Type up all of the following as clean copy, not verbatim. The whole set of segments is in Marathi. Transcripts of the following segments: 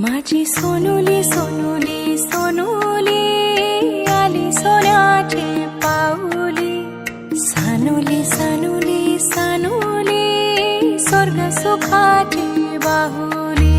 माझी सोनुली सोनुली सोनुली आली सोन्याची पाऊली सानुली सानुली सानुली स्वर्ग सुखाची बाहुली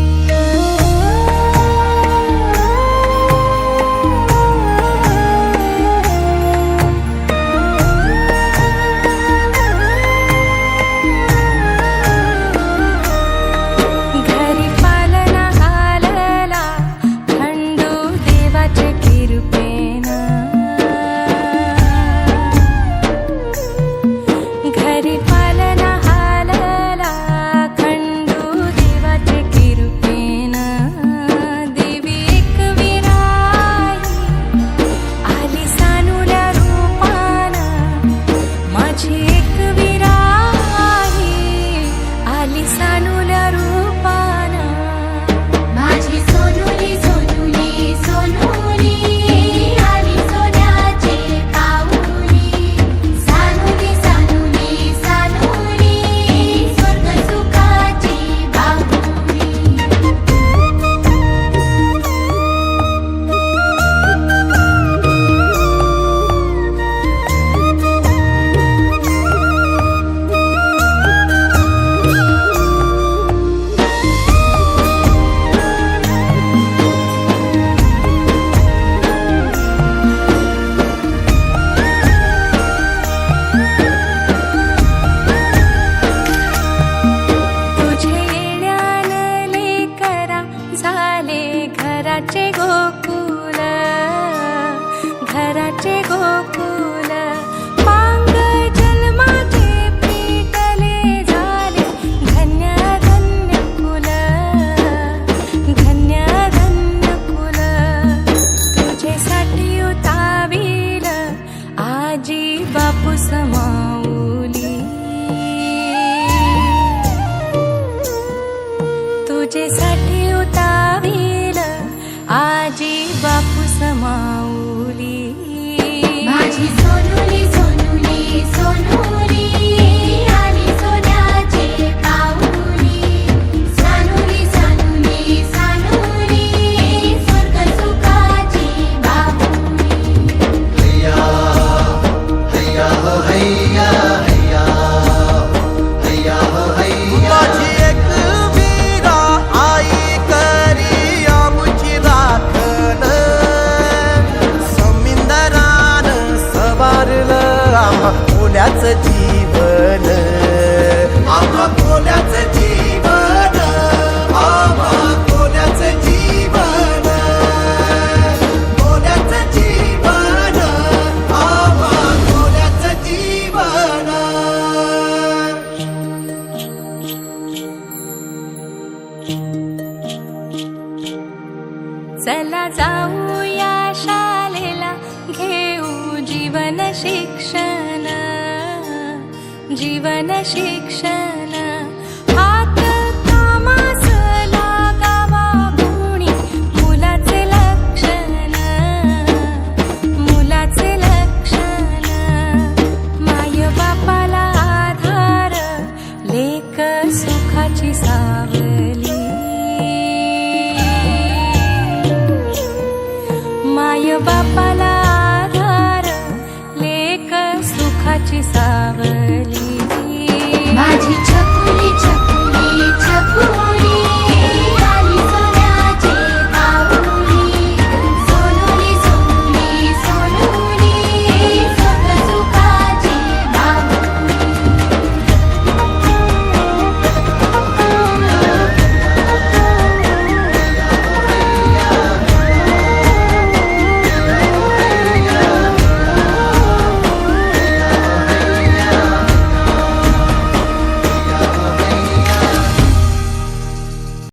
घराचे गोकुल घराचे गोकुल पांग जन्माचे पेटले झाले धन्य धन्य कुल धन्य धन्य कुल तुझ्यासाठी उताविल आजी बापू समाऊली तुझ्यासाठी उताविल आजी बापू समाऊली माझी सोनुली सोनुली सोनुली आली सोन्याची पाऊली सानुली सानुली सानुली स्वर्ग सुखाची बाहुली हैया हैया हो हैया हैया हैया हो हैया माझी एक वीरा आई करी आमुची राखण समिंदरान सवारलं आम्हा कोल्याचं जीवन आम्हा कोल्याचं जीवन आम्हा कोल्याचं जीवन कोल्याचं जीवन आम्हा कोल्याचं जीवन चला जाऊया शाळेला घेऊ जीवन शिक्षण जीवन शिक्षण